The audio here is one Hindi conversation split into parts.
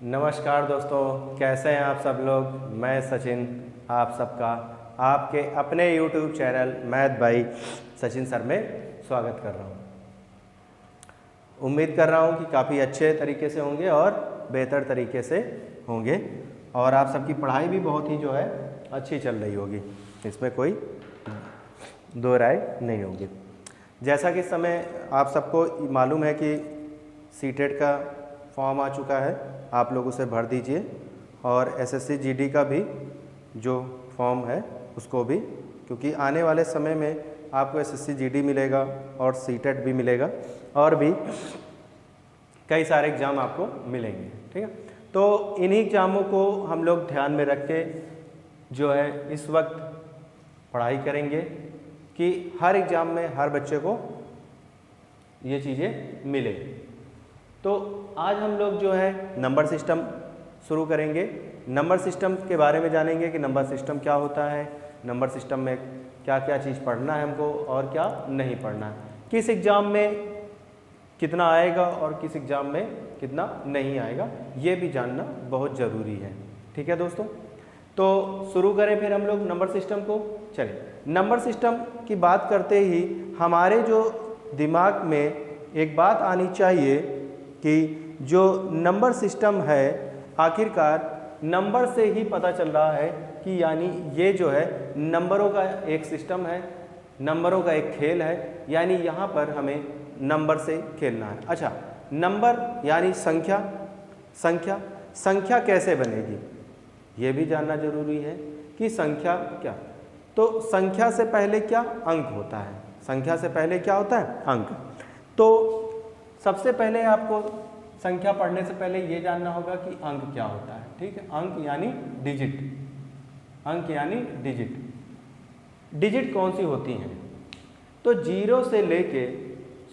नमस्कार दोस्तों, कैसे हैं आप सब लोग। मैं सचिन आप सबका आपके अपने YouTube channel math by Sachin sir में स्वागत कर रहा हूं। उम्मीद कर रहा हूं कि काफ़ी अच्छे तरीके से होंगे और बेहतर तरीके से होंगे और आप सबकी पढ़ाई भी बहुत ही जो है अच्छी चल रही होगी, इसमें कोई दो राय नहीं होगी। जैसा कि समय आप सबको मालूम है कि सीटेट का फॉर्म आ चुका है, आप लोग उसे भर दीजिए और एसएससी जीडी का भी जो फॉर्म है उसको भी, क्योंकि आने वाले समय में आपको एसएससी जीडी मिलेगा और सीटेट भी मिलेगा और भी कई सारे एग्ज़ाम आपको मिलेंगे। ठीक है, तो इन्हीं एग्ज़ामों को हम लोग ध्यान में रख के जो है इस वक्त पढ़ाई करेंगे कि हर एग्ज़ाम में हर बच्चे को ये चीज़ें मिले। तो आज हम लोग जो है नंबर सिस्टम शुरू करेंगे। नंबर सिस्टम के बारे में जानेंगे कि नंबर सिस्टम क्या होता है, नंबर सिस्टम में क्या क्या चीज़ पढ़ना है हमको और क्या नहीं पढ़ना है, किस एग्ज़ाम में कितना आएगा और किस एग्ज़ाम में कितना नहीं आएगा, ये भी जानना बहुत ज़रूरी है। ठीक है दोस्तों, तो शुरू करें फिर हम लोग नंबर सिस्टम को। चलिए, नंबर सिस्टम की बात करते ही हमारे जो दिमाग में एक बात आनी चाहिए कि जो नंबर सिस्टम है आखिरकार नंबर से ही पता चल रहा है कि यानी ये जो है नंबरों का एक सिस्टम है, नंबरों का एक खेल है, यानी यहाँ पर हमें नंबर से खेलना है। अच्छा, नंबर यानी संख्या, संख्या संख्या कैसे बनेगी ये भी जानना जरूरी है कि संख्या क्या। तो संख्या से पहले क्या अंक होता है, संख्या से पहले क्या होता है अंक। तो सबसे पहले आपको संख्या पढ़ने से पहले ये जानना होगा कि अंक क्या होता है। ठीक है, अंक यानी डिजिट, अंक यानी डिजिट। डिजिट कौन सी होती हैं, तो 0 से लेके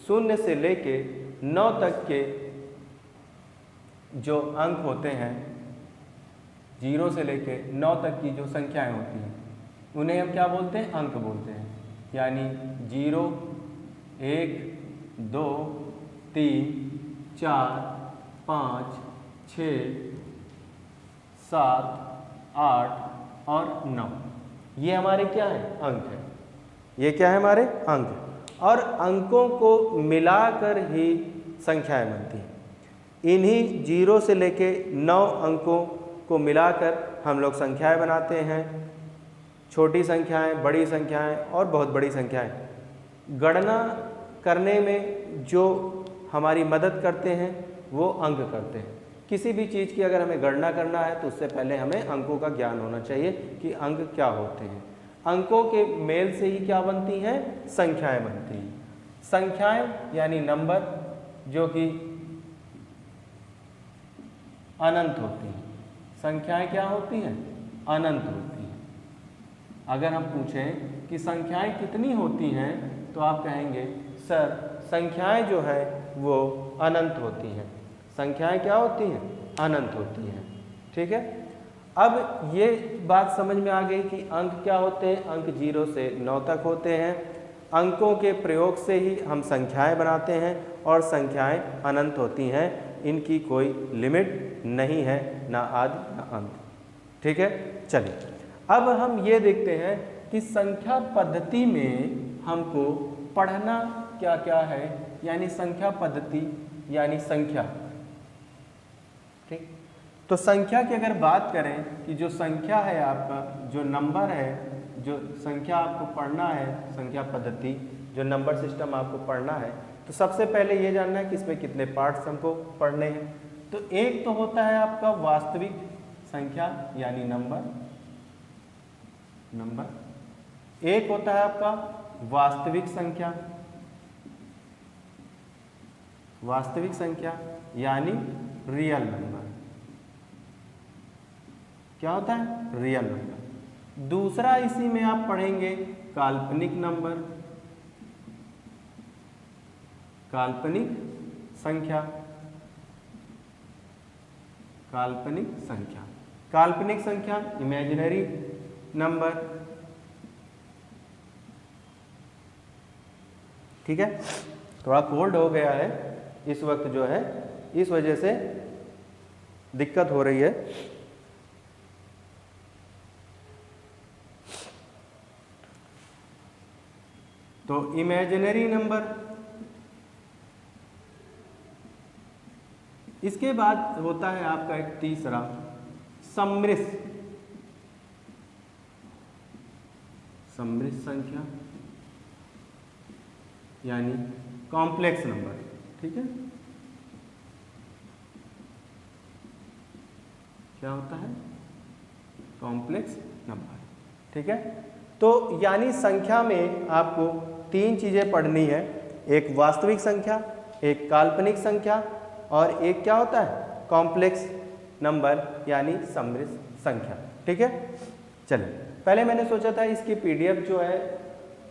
0 से लेके 9 तक के जो अंक होते हैं, 0 से लेके 9 तक की जो संख्याएं होती हैं उन्हें हम क्या बोलते हैं, अंक बोलते हैं। यानी 0, 1, 2, 3, 4, 5, 6, 7, 8 और 9, ये हमारे क्या है, अंक है। ये क्या है, हमारे अंक। और अंकों को मिलाकर ही संख्याएं बनती हैं। इन्हीं 0 से लेके 9 अंकों को मिलाकर हम लोग संख्याएं बनाते हैं, छोटी संख्याएं, बड़ी संख्याएं और बहुत बड़ी संख्याएं। गणना करने में जो हमारी मदद करते हैं वो अंक करते हैं। किसी भी चीज़ की अगर हमें गणना करना है तो उससे पहले हमें अंकों का ज्ञान होना चाहिए कि अंक क्या होते हैं। अंकों के मेल से ही क्या बनती हैं, संख्याएं बनती हैं। संख्याएं यानी नंबर जो कि अनंत होती हैं। संख्याएं क्या होती हैं, अनंत होती हैं। अगर हम पूछें कि संख्याएं कितनी होती हैं तो आप कहेंगे सर संख्याएं जो है वो अनंत होती हैं। संख्याएं क्या होती हैं, अनंत होती हैं। ठीक है, अब ये बात समझ में आ गई कि अंक क्या होते हैं। अंक 0 से 9 तक होते हैं। अंकों के प्रयोग से ही हम संख्याएं बनाते हैं और संख्याएं अनंत होती हैं, इनकी कोई लिमिट नहीं है, ना आदि ना अंत। ठीक है, चलिए अब हम ये देखते हैं कि संख्या पद्धति में हमको पढ़ना क्या क्या है, यानी संख्या पद्धति यानी संख्या। ठीक, तो संख्या की अगर बात करें कि जो संख्या है आपका, जो नंबर है, जो संख्या आपको पढ़ना है, संख्या पद्धति जो नंबर सिस्टम आपको पढ़ना है, तो सबसे पहले ये जानना है कि इसमें कितने पार्ट्स हमको पढ़ने हैं। तो एक तो होता है आपका वास्तविक संख्या यानी नंबर, नंबर। एक होता है आपका वास्तविक संख्या, वास्तविक संख्या यानी रियल नंबर। क्या होता है, रियल नंबर। दूसरा इसी में आप पढ़ेंगे काल्पनिक नंबर, काल्पनिक संख्या, काल्पनिक संख्या। काल्पनिक संख्या इमेजिनरी नंबर। ठीक है, थोड़ा कोल्ड हो गया है इस वक्त जो है, इस वजह से दिक्कत हो रही है। तो इमेजिनरी नंबर, इसके बाद होता है आपका एक तीसरा सम्मिश्र संख्या यानी कॉम्प्लेक्स नंबर। ठीक है, क्या होता है? Complex number. ठीक है, तो यानी संख्या में आपको तीन चीजें पढ़नी है, एक वास्तविक संख्या, एक काल्पनिक संख्या और एक क्या होता है? कॉम्प्लेक्स नंबर यानी सम्मिश्र संख्या। ठीक है, चलिए पहले मैंने सोचा था इसकी पीडीएफ जो है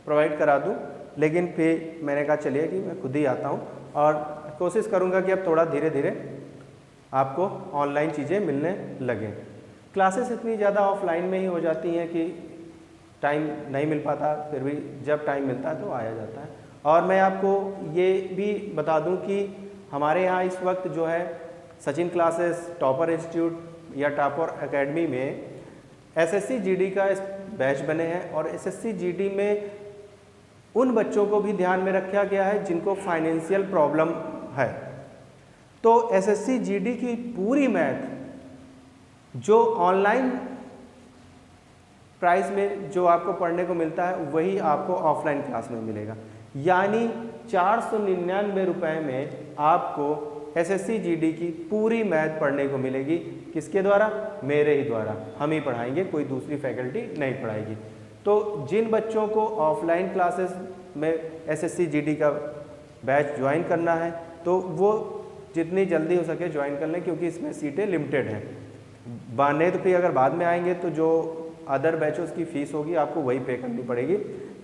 प्रोवाइड करा दूं, लेकिन फिर मैंने कहा चलिए कि मैं खुद ही आता हूं और कोशिश करूंगा कि अब थोड़ा धीरे धीरे आपको ऑनलाइन चीज़ें मिलने लगें। क्लासेस इतनी ज़्यादा ऑफलाइन में ही हो जाती हैं कि टाइम नहीं मिल पाता, फिर भी जब टाइम मिलता है तो आया जाता है। और मैं आपको ये भी बता दूं कि हमारे यहाँ इस वक्त जो है सचिन क्लासेस, टॉपर इंस्टीट्यूट या टॉपर एकेडमी में एसएससी जीडी का बैच बने हैं और एसएससी जीडी में उन बच्चों को भी ध्यान में रखा गया है जिनको फाइनेंशियल प्रॉब्लम है। तो एसएससी जीडी की पूरी मैथ जो ऑनलाइन प्राइस में जो आपको पढ़ने को मिलता है वही आपको ऑफलाइन क्लास में मिलेगा, यानी 499 रुपए में आपको एसएससी जीडी की पूरी मैथ पढ़ने को मिलेगी। किसके द्वारा? मेरे ही द्वारा, हम ही पढ़ाएंगे, कोई दूसरी फैकल्टी नहीं पढ़ाएगी। तो जिन बच्चों को ऑफलाइन क्लासेस में एसएससी जीडी का बैच ज्वाइन करना है तो वो जितनी जल्दी हो सके ज्वाइन कर लें, क्योंकि इसमें सीटें लिमिटेड हैं। नहीं तो फिर अगर बाद में आएंगे तो जो अदर बैचों की फ़ीस होगी आपको वही पे करनी पड़ेगी,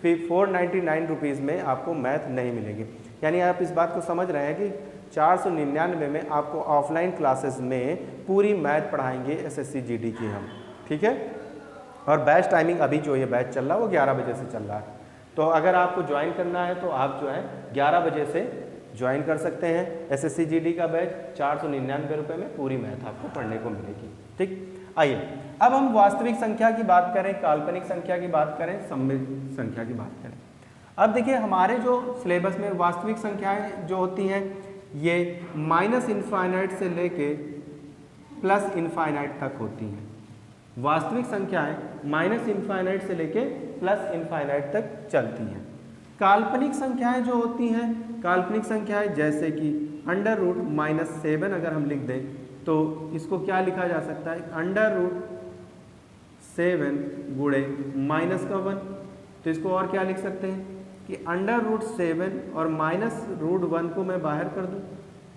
फिर 499 रुपीज़ में आपको मैथ नहीं मिलेगी। यानी आप इस बात को समझ रहे हैं कि 499 में आपको ऑफलाइन क्लासेस में पूरी मैथ पढ़ाएंगे एसएससी जीडी की हम। ठीक है, और बैच टाइमिंग अभी जो ये बैच चल रहा है वो 11 बजे से चल रहा है। तो अगर आपको ज्वाइन करना है तो आप जो है 11 बजे से ज्वाइन कर सकते हैं। एसएससी जीडी का बैच 499 रुपये में पूरी मैथ आपको पढ़ने को मिलेगी। ठीक, आइए अब हम वास्तविक संख्या की बात करें, काल्पनिक संख्या की बात करें, सम्मिश्र संख्या की बात करें। अब देखिए हमारे जो सिलेबस में वास्तविक संख्याएं जो होती हैं ये -इनफाइनाइट से लेके +इनफाइनाइट तक होती हैं। वास्तविक संख्याएं -इनफाइनाइट से लेके +इनफाइनाइट तक चलती हैं। काल्पनिक संख्याएं जो होती हैं, काल्पनिक संख्याएं जैसे कि √-7 अगर हम लिख दें तो इसको क्या लिखा जा सकता है? √7 गुणे -1, तो इसको और क्या लिख सकते हैं कि √7 और -√1 को मैं बाहर कर दूं,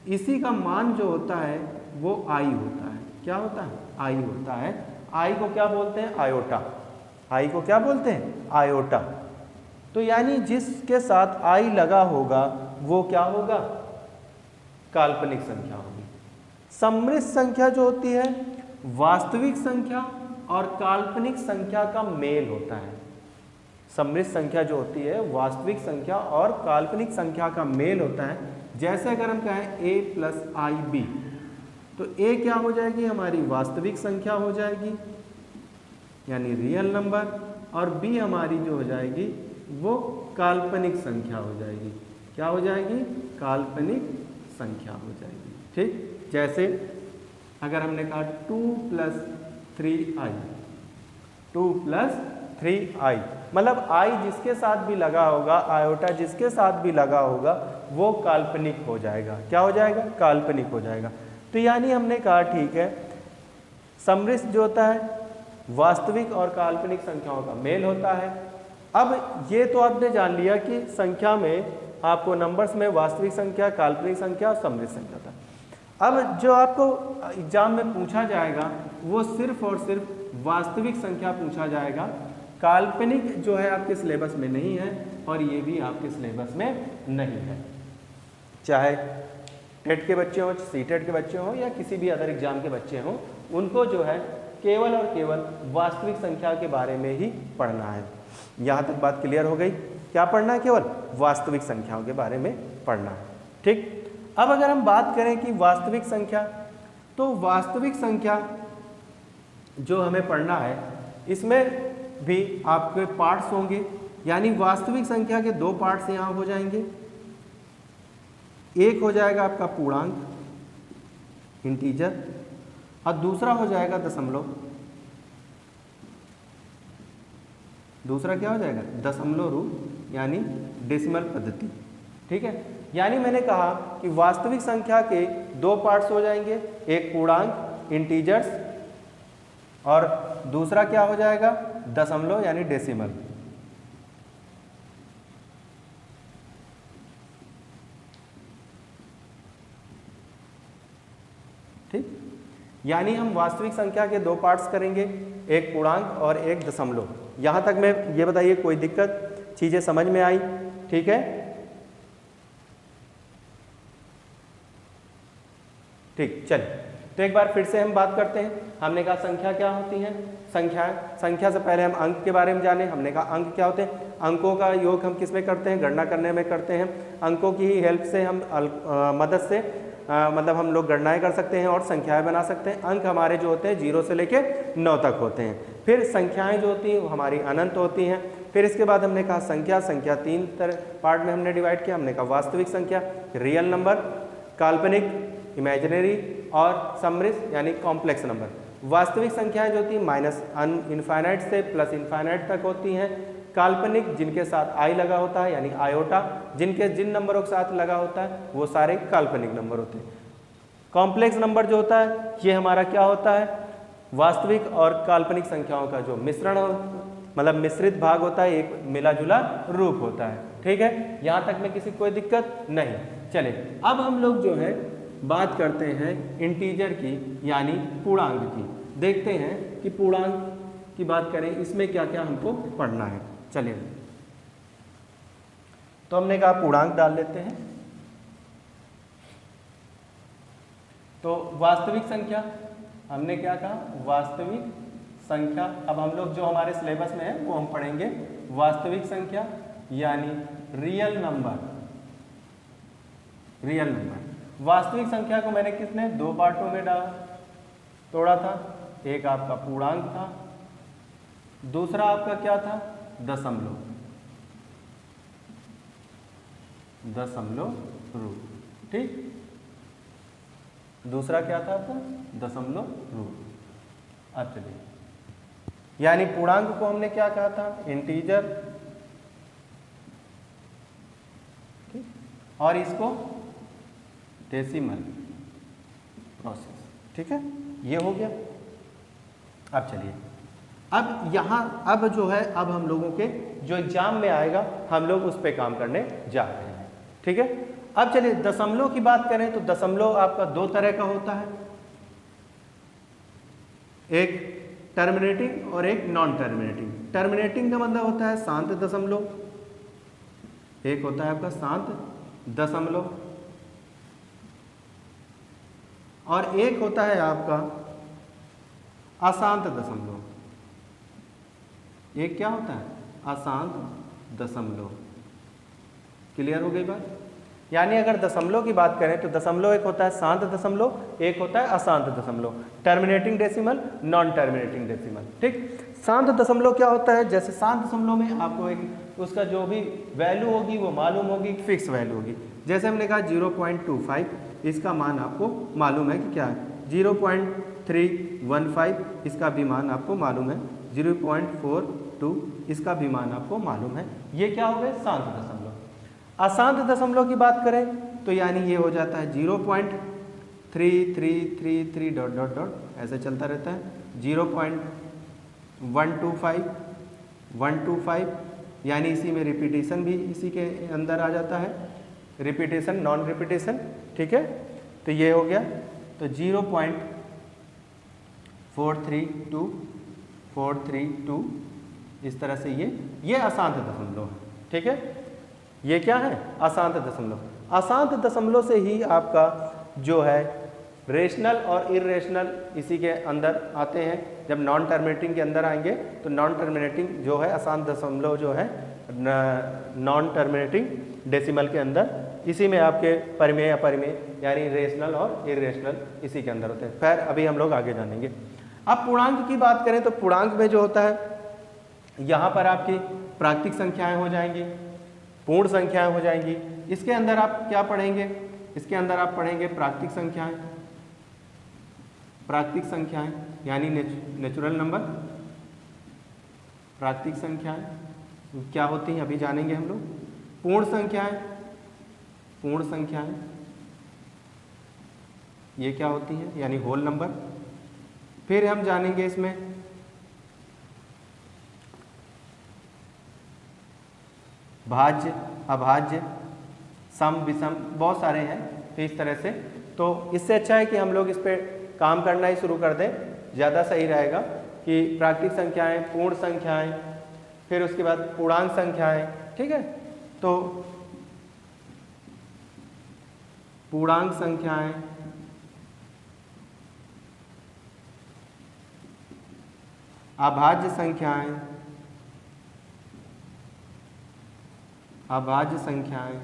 इसी का मान जो होता है वो आई होता है। क्या होता है? आई होता है। आई को क्या बोलते हैं? आयोटा। आई को क्या बोलते हैं? आयोटा। तो यानी जिसके साथ आई लगा होगा वो क्या होगा? काल्पनिक संख्या होगी। सम्मिश्र संख्या जो होती है वास्तविक संख्या और काल्पनिक संख्या का मेल होता है। सम्मिश्र संख्या जो होती है वास्तविक संख्या और काल्पनिक संख्या का मेल होता है। जैसे अगर हम कहें a + ib, तो a क्या हो जाएगी? हमारी वास्तविक संख्या हो जाएगी यानी रियल नंबर, और b हमारी जो हो जाएगी वो काल्पनिक संख्या हो जाएगी। क्या हो जाएगी? काल्पनिक संख्या हो जाएगी। ठीक, जैसे अगर हमने कहा 2 + 3i, 2 + 3i, मतलब i जिसके साथ भी लगा होगा, आयोटा जिसके साथ भी लगा होगा वो काल्पनिक हो जाएगा। क्या हो जाएगा? काल्पनिक हो जाएगा। तो यानी हमने कहा ठीक है, सम्मिश्र जो होता है वास्तविक और काल्पनिक संख्याओं का मेल होता है। अब ये तो आपने जान लिया कि संख्या में आपको नंबर्स में वास्तविक संख्या, काल्पनिक संख्या और सम्मिश्र संख्या था। अब जो आपको एग्जाम में पूछा जाएगा वो सिर्फ और सिर्फ वास्तविक संख्या पूछा जाएगा। काल्पनिक जो है आपके सिलेबस में नहीं है और ये भी आपके सिलेबस में नहीं है। चाहे टेट के बच्चे हों, सीटेट के बच्चे हों या किसी भी अदर एग्जाम के बच्चे हों, उनको जो है केवल और केवल वास्तविक संख्या के बारे में ही पढ़ना है। यहाँ तक बात क्लियर हो गई? क्या पढ़ना है? केवल वास्तविक संख्याओं के बारे में पढ़ना है। ठीक, अब अगर हम बात करें कि वास्तविक संख्या तो वास्तविक संख्या जो हमें पढ़ना है इसमें भी आपके पार्ट्स होंगे, यानी वास्तविक संख्या के दो पार्ट्स यहाँ हो जाएंगे। एक हो जाएगा आपका पूर्णांक इंटीजर और दूसरा हो जाएगा दशमलव। दूसरा क्या हो जाएगा? दशमलव रूप यानी डेसिमल पद्धति। ठीक है, यानी मैंने कहा कि वास्तविक संख्या के दो पार्ट्स हो जाएंगे, एक पूर्णांक इंटीजर्स और दूसरा क्या हो जाएगा? दशमलव यानी डेसिमल। ठीक, यानी हम वास्तविक संख्या के दो पार्ट्स करेंगे, एक पूर्णांक और एक दशमलव। यहां तक में ये बताइए कोई दिक्कत, चीजें समझ में आई? ठीक है, ठीक, चलिए तो एक बार फिर से हम बात करते हैं। हमने कहा संख्या क्या होती है? संख्या से पहले हम अंक के बारे में जाने। हमने कहा अंक क्या होते हैं? अंकों का योग हम किस में करते हैं? गणना करने में करते हैं। अंकों की ही हेल्प से हम मदद से मतलब हम लोग गणनाएं कर सकते हैं और संख्याएं बना सकते हैं। अंक हमारे जो होते हैं 0 से लेके 9 तक होते हैं। फिर संख्याएं जो होती हैं वो हमारी अनंत होती हैं। फिर इसके बाद हमने कहा संख्या 3 पार्ट में हमने डिवाइड किया। हमने कहा वास्तविक संख्या, रियल नंबर, काल्पनिक इमेजिनरी और समृद्ध यानी कॉम्प्लेक्स नंबर। वास्तविक संख्याएं जो होती हैं माइनस इनफाइनाइट से प्लस इनफाइनाइट तक होती हैं। काल्पनिक जिनके साथ आई लगा होता है यानी आयोटा, जिन नंबरों के साथ लगा होता है वो सारे काल्पनिक नंबर होते हैं। कॉम्प्लेक्स नंबर जो होता है ये हमारा क्या होता है? वास्तविक और काल्पनिक संख्याओं का जो मिश्रण मतलब मिश्रित भाग होता है, एक मिला जुला रूप होता है। ठीक है, यहाँ तक में किसी कोई दिक्कत नहीं। चलिए अब हम लोग जो है बात करते हैं इंटीजर की यानी पूर्णांक की। देखते हैं कि पूर्णांक की बात करें, इसमें क्या क्या हमको पढ़ना है। चलिए तो हमने कहा पूर्णांक डाल लेते हैं। तो वास्तविक संख्या हमने क्या कहा? वास्तविक संख्या। अब हम लोग जो हमारे सिलेबस में है वो हम पढ़ेंगे वास्तविक संख्या यानी रियल नंबर। रियल नंबर वास्तविक संख्या को मैंने किसने दो पार्टों में तोड़ा था। एक आपका पूर्णांक था, दूसरा आपका क्या था? दशमलव रूप। ठीक, दूसरा क्या था आपका? दशमलव रूप। अब चलिए, यानी पूर्णांक को हमने क्या कहा था? इंटीजर। ठीक, और इसको डेसिमल प्रोसेस। ठीक है, ये हो गया। अब चलिए, अब यहाँ अब जो है अब हम लोगों के जो एग्जाम में आएगा हम लोग उस पे काम करने जा रहे हैं। ठीक है, अब चलिए दशमलव की बात करें तो दशमलव आपका दो तरह का होता है, एक टर्मिनेटिंग और एक नॉन टर्मिनेटिंग। टर्मिनेटिंग का मतलब होता है शांत दशमलव, एक होता है आपका शांत दशमलव, और एक होता है आपका अशांत दशमलव। एक क्या होता है? अशांत दशमलव। क्लियर हो गई बात? यानी अगर दशमलव की बात करें तो दशमलव एक होता है शांत दशमलव, एक होता है अशांत दशमलव। Terminating decimal, non terminating decimal. ठीक, शांत दशमलव क्या होता है? जैसे शांत दशमलव में आपको एक उसका जो भी वैल्यू होगी वो मालूम होगी, फिक्स वैल्यू होगी। जैसे हमने कहा 0.25, इसका मान आपको मालूम है कि क्या है। 0.315 इसका भी मान आपको मालूम है। 0.42 इसका भी मान आपको मालूम है। ये क्या हो गए? शांत दशमलव। अशांत दशमलव की बात करें तो यानी ये हो जाता है 0.3333 डॉट डॉट डॉट ऐसे चलता रहता है। 0.125 यानी इसी में रिपीटेशन भी इसी के अंदर आ जाता है, रिपीटेशन नॉन रिपीटेशन। ठीक है, तो ये हो गया। तो 0.432 इस तरह से ये अशांत दशमलव है। ठीक है, ये क्या है? अशांत दशमलव। अशांत दशमलव से ही आपका जो है रेशनल और इरेशनल इसी के अंदर आते हैं। जब नॉन टर्मिनेटिंग के अंदर आएंगे तो नॉन टर्मिनेटिंग जो है अशांत दशमलव जो है नॉन टर्मिनेटिंग डेसिमल के अंदर इसी में आपके परिमेय अपरिमेय यानी रेशनल और इरेशनल इसी के अंदर होते हैं। खैर अभी हम लोग आगे जानेंगे। अब पूर्णांक की बात करें तो पूर्णांक में जो होता है यहाँ पर आपकी प्राकृतिक संख्याएं हो जाएंगी, पूर्ण संख्याएं हो जाएंगी। इसके अंदर आप क्या पढ़ेंगे, इसके अंदर आप पढ़ेंगे प्राकृतिक संख्याएं, प्राकृतिक संख्याएं यानी नेचुरल नंबर। प्राकृतिक संख्याएं क्या होती हैं अभी जानेंगे हम लोग। पूर्ण संख्याएं, पूर्ण संख्याएं ये क्या होती हैं यानी होल नंबर। फिर हम जानेंगे इसमें भाज्य, अभाज्य, सम, विषम, बहुत सारे हैं। तो इस तरह से तो इससे अच्छा है कि हम लोग इस पर काम करना ही शुरू कर दें, ज़्यादा सही रहेगा कि प्राकृतिक संख्याएं, पूर्ण संख्याएं, फिर उसके बाद पूर्णांक संख्याएं। ठीक है, तो पूर्णांक संख्याएं, अभाज्य संख्याएं, अभाज्य संख्याएं,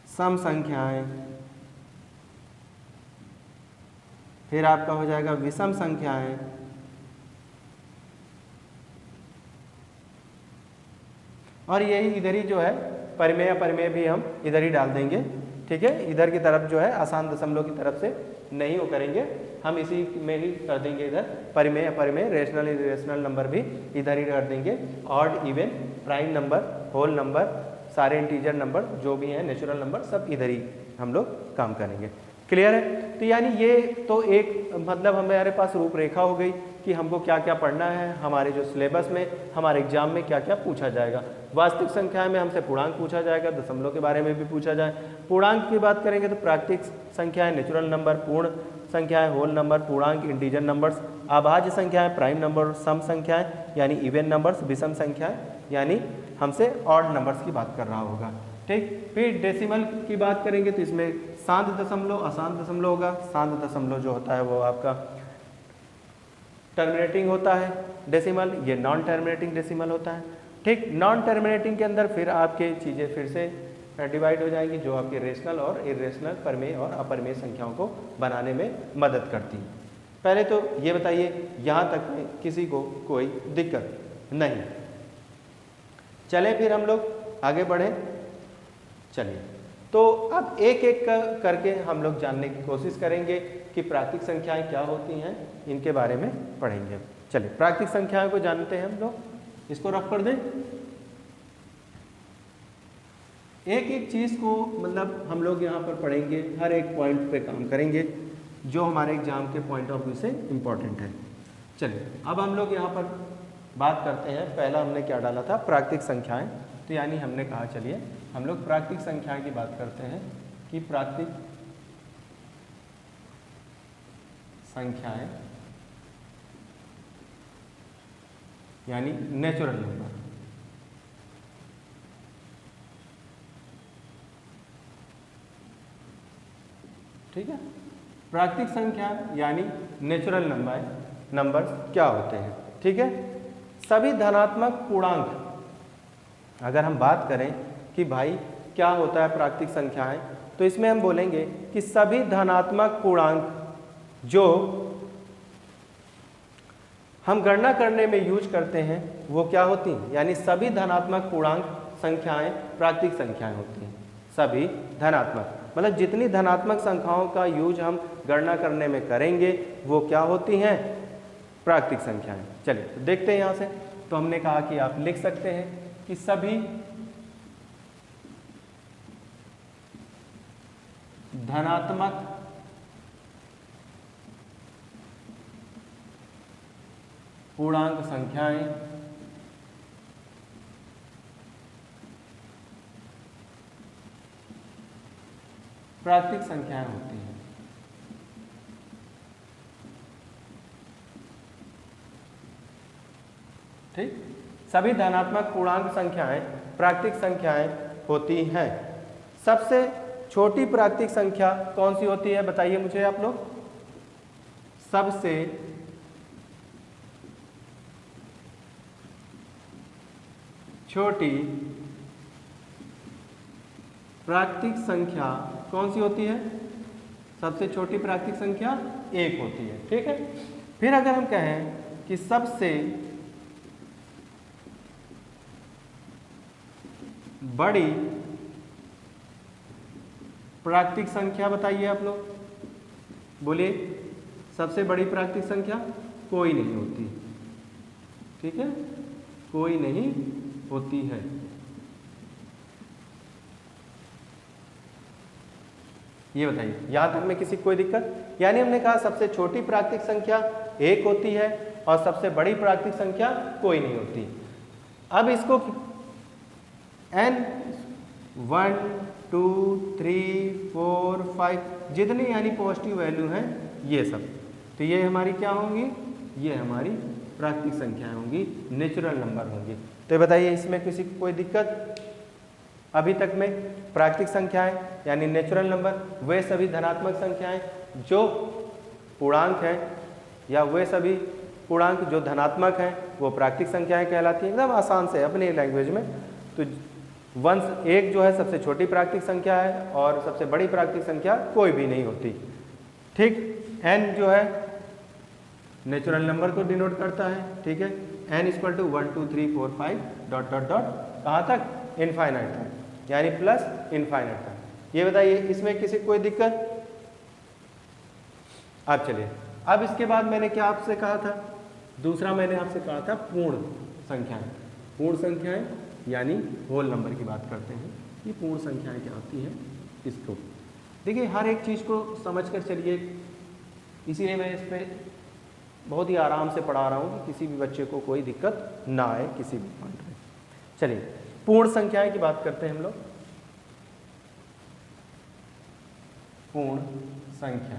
सम संख्याएं, फिर आपका हो जाएगा विषम संख्याएं, और यही इधर ही जो है परिमेय अपरिमेय भी हम इधर ही डाल देंगे। ठीक है, इधर की तरफ जो है आसान दशमलव की तरफ से नहीं वो करेंगे, हम इसी में ही कर देंगे। इधर परिमेय अपरिमेय, रेशनल इरेशनल नंबर भी इधर ही कर देंगे। Odd, even, prime number, whole number, सारे इंटीजर नंबर जो भी हैं, नेचुरल नंबर, सब इधर ही हम लोग काम करेंगे। क्लियर है। तो यानी ये तो एक मतलब हमारे पास रूपरेखा हो गई कि हमको क्या क्या पढ़ना है, हमारे जो सिलेबस में, हमारे एग्जाम में क्या क्या पूछा जाएगा। वास्तविक संख्याएं में हमसे पूर्णांक पूछा जाएगा, दशमलव के बारे में भी पूछा जाए। पूर्णांक की बात करेंगे तो प्राकृतिक संख्याएं, नेचुरल नंबर, पूर्ण संख्याएं, होल नंबर, पूर्णांक, इंटीजर नंबर्स, अभाज्य संख्याएं, प्राइम नंबर, सम संख्याएं यानी इवन नंबर्स, विषम संख्याएं यानी हमसे ऑड नंबर्स की बात कर रहा होगा। ठीक, फिर डेसिमल की बात करेंगे तो इसमें शांत दशमलव, अशांत दशमलव होगा। शांत दशमलव जो होता है वो आपका टर्मिनेटिंग होता है डेसिमल, ये नॉन टर्मिनेटिंग डेसिमल होता है। ठीक, नॉन टर्मिनेटिंग के अंदर फिर आपके चीज़ें फिर से डिवाइड हो जाएंगी जो आपके रेशनल और इरेशनल, परिमेय और अपरिमेय संख्याओं को बनाने में मदद करती है। पहले तो ये बताइए यहाँ तक में किसी को कोई दिक्कत नहीं। चलें फिर हम लोग आगे बढ़ें। चलिए, तो अब एक एक करके हम लोग जानने की कोशिश करेंगे कि प्राकृतिक संख्याएं क्या होती हैं, इनके बारे में पढ़ेंगे। चलिए, प्राकृतिक संख्याओं को जानते हैं हम लोग, इसको रख कर दें। एक एक चीज़ को मतलब हम लोग यहाँ पर पढ़ेंगे, हर एक पॉइंट पे काम करेंगे जो हमारे एग्जाम के पॉइंट ऑफ व्यू से इम्पोर्टेंट है। चलिए, अब हम लोग यहाँ पर बात करते हैं। पहला हमने क्या डाला था, प्राकृतिक संख्याएं। तो यानी हमने कहा चलिए हम लोग प्राकृतिक संख्याएं की बात करते हैं कि प्राकृतिक संख्याएं यानी नेचुरल नंबर। ठीक है, प्राकृतिक संख्या यानी नेचुरल नंबर्स क्या होते हैं। ठीक है, सभी धनात्मक पूर्णांक, अगर हम बात करें कि भाई क्या होता है प्राकृतिक संख्याएं, तो इसमें हम बोलेंगे कि सभी धनात्मक पूर्णांक जो हम गणना करने में यूज करते हैं वो क्या होती हैं, यानी सभी धनात्मक पूर्णांक संख्याएं प्राकृतिक संख्याएं होती हैं। सभी धनात्मक मतलब जितनी धनात्मक संख्याओं का यूज हम गणना करने में करेंगे वो क्या होती हैं, प्राकृतिक संख्याएं। चलिए तो देखते हैं यहाँ से। तो हमने कहा कि आप लिख सकते हैं कि सभी धनात्मक पूर्णांक संख्याएं प्राकृतिक संख्याएं होती हैं। ठीक, सभी धनात्मक पूर्णांक संख्याएं प्राकृतिक संख्याएं होती हैं। सबसे छोटी प्राकृतिक संख्या कौन सी होती है बताइए मुझे आप लोग। सबसे छोटी प्राकृतिक संख्या कौन सी होती है? सबसे छोटी प्राकृतिक संख्या 1 होती है। ठीक है, फिर अगर हम कहें कि सबसे बड़ी प्राकृतिक संख्या बताइए आप लोग, बोलिए। सबसे बड़ी प्राकृतिक संख्या कोई नहीं होती। ठीक है, कोई नहीं होती है। ये बताइए, यहां तक में किसी को कोई दिक्कत? यानी हमने कहा सबसे छोटी प्राकृतिक संख्या 1 होती है और सबसे बड़ी प्राकृतिक संख्या कोई नहीं होती। अब इसको n 1 2 3 4 5 जितनी यानी पॉजिटिव वैल्यू हैं ये सब, तो ये हमारी क्या होंगी? ये हमारी प्राकृतिक संख्याएं होंगी, नेचुरल नंबर होंगी। तो ये बताइए, इसमें किसी को कोई दिक्कत? अभी तक में प्राकृतिक संख्याएं यानी नेचुरल नंबर वे सभी धनात्मक संख्याएं जो पूर्णांक हैं, या वे सभी पूर्णांक जो धनात्मक हैं वो प्राकृतिक संख्याएं कहलाती हैं। एकदम आसान से अपने लैंग्वेज में। तो 1 जो है सबसे छोटी प्राकृतिक संख्या है और सबसे बड़ी प्राकृतिक संख्या कोई भी नहीं होती। ठीक, n जो है नेचुरल नंबर को डिनोट करता है। ठीक है, n = 1 2 3 4 5 ... कहाँ तक? इनफाइनाइट तक, यानी प्लस इनफाइनाइट तक। ये बताइए, इसमें किसी कोई दिक्कत? अब चलिए, अब इसके बाद मैंने क्या आपसे कहा था? दूसरा मैंने आपसे कहा था पूर्ण संख्याएं। पूर्ण संख्याएं यानी होल नंबर की बात करते हैं। ये पूर्ण संख्याएं क्या होती हैं? इसको देखिए, हर एक चीज़ को समझ कर चलिए, इसीलिए मैं इस पर बहुत ही आराम से पढ़ा रहा हूँ कि किसी भी बच्चे को कोई दिक्कत ना आए किसी भी पॉइंट में। चलिए, पूर्ण संख्याएं की बात करते हैं हम लोग। पूर्ण संख्या,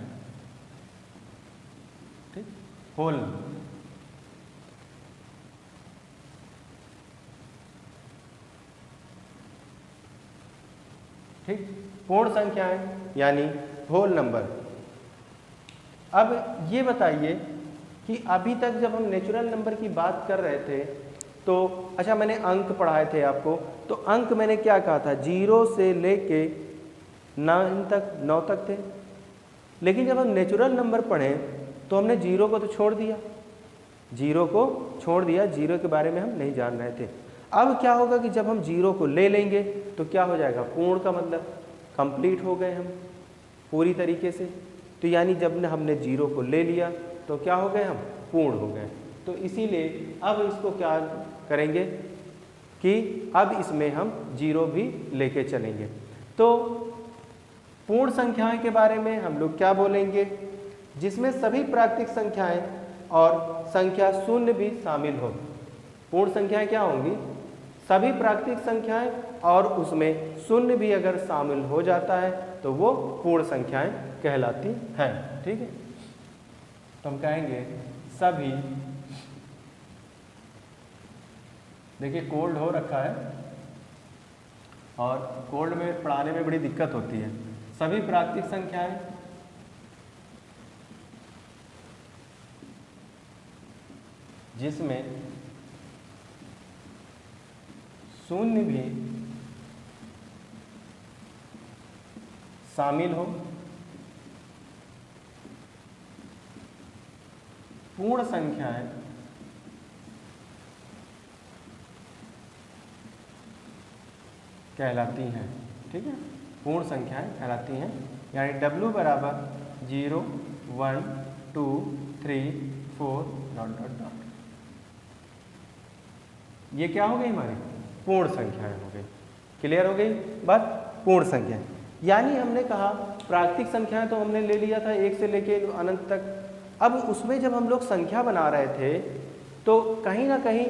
ठीक, होल नंबर। ठीक, पूर्ण संख्याएं यानी होल नंबर। अब ये बताइए कि अभी तक जब हम नेचुरल नंबर की बात कर रहे थे तो अच्छा, मैंने अंक पढ़ाए थे आपको, तो अंक मैंने क्या कहा था? 0 से लेके 9 तक थे। लेकिन जब हम नेचुरल नंबर पढ़े तो हमने 0 को तो छोड़ दिया, 0 को छोड़ दिया, 0 के बारे में हम नहीं जान रहे थे। अब क्या होगा कि जब हम 0 को ले लेंगे तो क्या हो जाएगा? पूर्ण का मतलब कंप्लीट हो गए हम पूरी तरीके से। तो यानी जब हमने 0 को ले लिया तो क्या हो गए? हम पूर्ण हो गए। तो इसीलिए अब इसको क्या करेंगे कि अब इसमें हम 0 भी लेके चलेंगे। तो पूर्ण संख्याएं के बारे में हम लोग क्या बोलेंगे? जिसमें सभी प्राकृतिक संख्याएं और संख्या शून्य भी शामिल हो। पूर्ण संख्याएं क्या होंगी? सभी प्राकृतिक संख्याएं और उसमें शून्य भी अगर शामिल हो जाता है तो वो पूर्ण संख्याएं कहलाती हैं। ठीक है, तो हम कहेंगे सभी, देखिए कोल्ड हो रखा है और कोल्ड में पढ़ाने में बड़ी दिक्कत होती है। सभी प्राकृतिक संख्याएं जिसमें शून्य भी शामिल हो पूर्ण संख्याएं कहलाती हैं। ठीक है, पूर्ण संख्याएं कहलाती हैं। यानी W = 0 1 2 3 4 ... ये क्या हो गई? हमारी पूर्ण संख्याएं हो गई। क्लियर हो गई बात? पूर्ण संख्याएं यानी हमने कहा प्राकृतिक संख्याएं तो हमने ले लिया था 1 से लेके अनंत तक। अब उसमें जब हम लोग संख्या बना रहे थे तो कहीं ना कहीं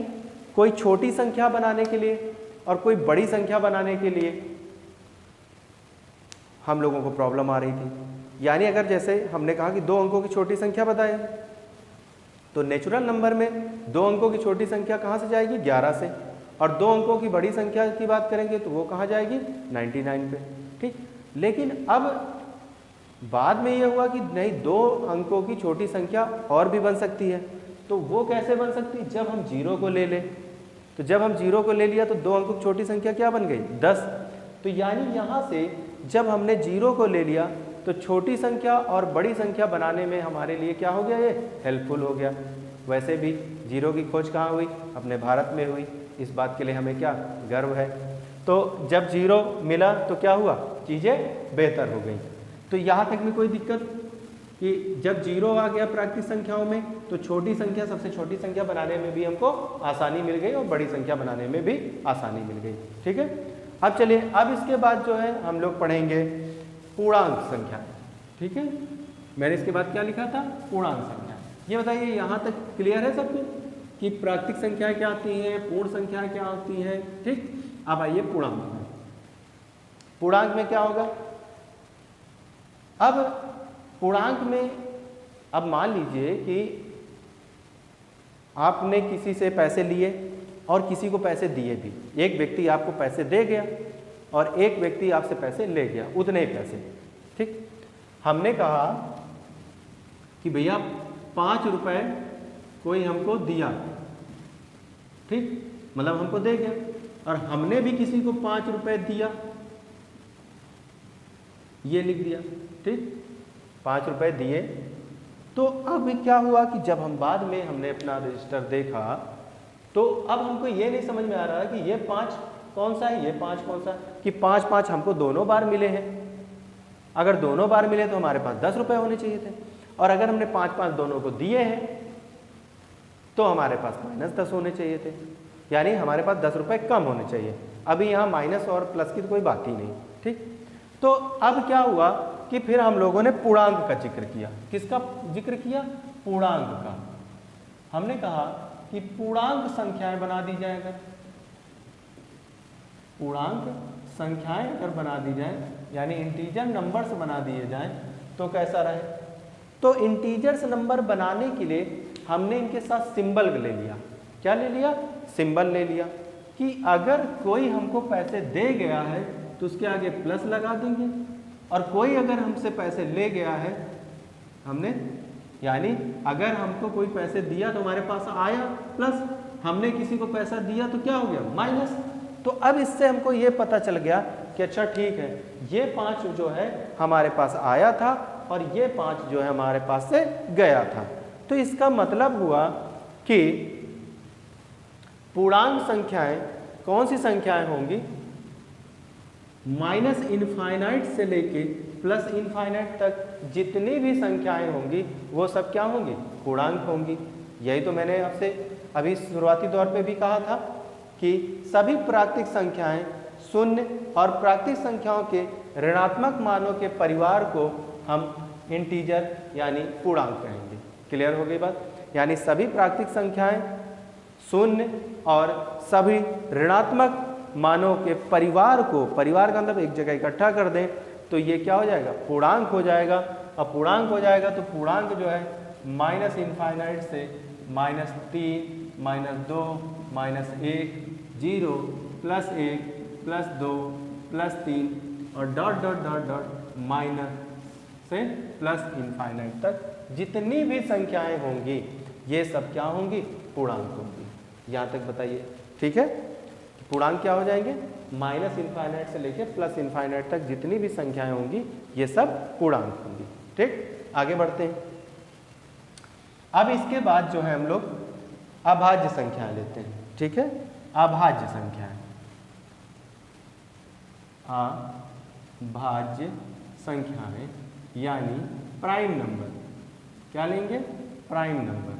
कोई छोटी संख्या बनाने के लिए और कोई बड़ी संख्या बनाने के लिए हम लोगों को प्रॉब्लम आ रही थी। यानी अगर जैसे हमने कहा कि 2 अंकों की छोटी संख्या बताएं तो नेचुरल नंबर में 2 अंकों की छोटी संख्या कहाँ से जाएगी? 11 से। और 2 अंकों की बड़ी संख्या की बात करेंगे तो वो कहाँ जाएगी? 99 पे। ठीक, लेकिन अब बाद में ये हुआ कि नहीं, 2 अंकों की छोटी संख्या और भी बन सकती है। तो वो कैसे बन सकती है? जब हम 0 को ले लें। तो जब हम 0 को ले लिया तो 2 अंकों की छोटी संख्या क्या बन गई? 10। तो यानी यहाँ से जब हमने जीरो को ले लिया तो छोटी संख्या और बड़ी संख्या बनाने में हमारे लिए क्या हो गया, ये हेल्पफुल हो गया। वैसे भी जीरो की खोज कहाँ हुई, अपने भारत में हुई, इस बात के लिए हमें क्या गर्व है। तो जब जीरो मिला तो क्या हुआ, चीज़ें बेहतर हो गई। तो यहाँ तक में कोई दिक्कत कि जब जीरो आ गया प्राकृतिक संख्याओं में तो छोटी संख्या, सबसे छोटी संख्या बनाने में भी हमको आसानी मिल गई और बड़ी संख्या बनाने में भी आसानी मिल गई। ठीक है, अब चलिए, अब इसके बाद जो है हम लोग पढ़ेंगे पूर्णांक संख्या। ठीक है, मैंने इसके बाद क्या लिखा था, पूर्णांक संख्या। ये बताइए यहाँ तक क्लियर है सबको कि प्राकृतिक संख्या क्या आती है, पूर्ण संख्या क्या होती है। ठीक, अब आइए पूर्णांक में। पूर्णांक में क्या होगा, अब पूर्णांक में अब मान लीजिए कि आपने किसी से पैसे लिए और किसी को पैसे दिए भी। एक व्यक्ति आपको पैसे दे गया और एक व्यक्ति आपसे पैसे ले गया, उतने ही पैसे। ठीक, हमने कहा कि भैया 5 रुपए कोई हमको दिया, ठीक, मतलब हमको दे गया, और हमने भी किसी को 5 रुपए दिया, ये लिख दिया। ठीक, 5 रुपए दिए। तो अब क्या हुआ कि जब हम बाद में हमने अपना रजिस्टर देखा तो अब हमको ये नहीं समझ में आ रहा कि ये 5 कौन सा है, ये 5 कौन सा, कि 5 हमको दोनों बार मिले हैं। अगर दोनों बार मिले तो हमारे पास 10 रुपए होने चाहिए थे, और अगर हमने 5 दोनों को दिए हैं तो हमारे पास -10 होने चाहिए थे, यानी हमारे पास 10 रुपए कम होने चाहिए। अभी यहाँ माइनस और प्लस की तो कोई बात ही नहीं। ठीक, तो अब क्या हुआ कि फिर हम लोगों ने पूर्णांक का जिक्र किया। किसका जिक्र किया, पूर्णांक का। हमने कहा कि पूर्णांक संख्याएं बना दी जाए, अगर पूर्णांक संख्याएं अगर बना दी जाए, यानी इंटीजर नंबर्स बना दिए जाएं, तो कैसा रहे। तो इंटीजर्स नंबर बनाने के लिए हमने इनके साथ सिंबल ले लिया। क्या ले लिया, सिंबल ले लिया कि अगर कोई हमको पैसे दे गया है तो उसके आगे प्लस लगा देंगे, और कोई अगर हमसे पैसे ले गया है, हमने यानी अगर हमको कोई पैसे दिया तो हमारे पास आया प्लस, हमने किसी को पैसा दिया तो क्या हो गया, माइनस। तो अब इससे हमको ये पता चल गया कि अच्छा ठीक है, ये 5 जो है हमारे पास आया था और ये 5 जो है हमारे पास से गया था। तो इसका मतलब हुआ कि पूर्णांक संख्याएं कौन सी संख्याएं होंगी, माइनस इनफाइनाइट से लेके प्लस इनफाइनाइट तक जितनी भी संख्याएं होंगी वो सब क्या होंगी, पूर्णांक होंगी। यही तो मैंने आपसे अभी शुरुआती दौर पे भी कहा था कि सभी प्राकृतिक संख्याएं शून्य और प्राकृतिक संख्याओं के ऋणात्मक मानों के परिवार को हम इंटीजर यानी पूर्णांक कहेंगे। क्लियर हो गई बात, यानी सभी प्राकृतिक संख्याएं शून्य और सभी ऋणात्मक मानों के परिवार को, परिवार का मतलब एक जगह इकट्ठा कर दें तो ये क्या हो जाएगा, पूर्णांक हो जाएगा। और पूर्णांक हो जाएगा तो पूर्णांक जो है माइनस इनफाइनाइट से -3, -2, -1, 0, +1, +2, +3 और dot dot dot dot minus से प्लस इनफाइनाइट तक जितनी भी संख्याएं होंगी ये सब क्या होंगी, पूर्णांक होंगी। यहाँ तक बताइए, ठीक है। पूर्णांक क्या हो जाएंगे, माइनस इनफाइनाइट से लेके प्लस इनफाइनाइट तक जितनी भी संख्याएं होंगी ये सब पूर्णांक होंगी। ठीक, आगे बढ़ते हैं। अब इसके बाद जो है हम लोग अभाज्य संख्याएं लेते हैं। ठीक है, अभाज्य संख्याएं, अभाज्य संख्याएं यानी प्राइम नंबर। क्या लेंगे, प्राइम नंबर।